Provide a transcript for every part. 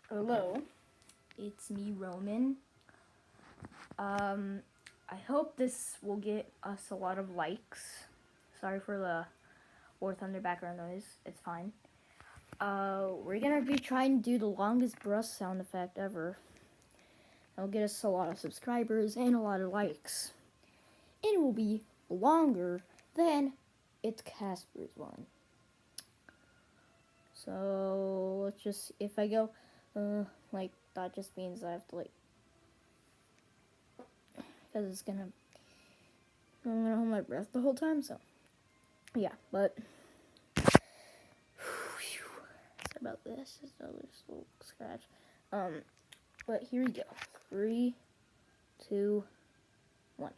Hello, it's me, Roman. I hope this will get us a lot of likes. Sorry for the War Thunder background noise. It's fine. We're gonna be trying to do the longest brush sound effect ever. It'll get us a lot of subscribers and a lot of likes. It will be longer than It's Casper's one. So let's just, if I go, like, that just means I have to, like, because I'm gonna hold my breath the whole time, so, yeah, but, sorry about this, just a little scratch, but here we go, 3, 2, 1,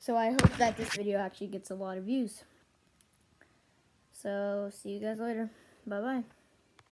So I hope that this video actually gets a lot of views. So see you guys later. Bye bye.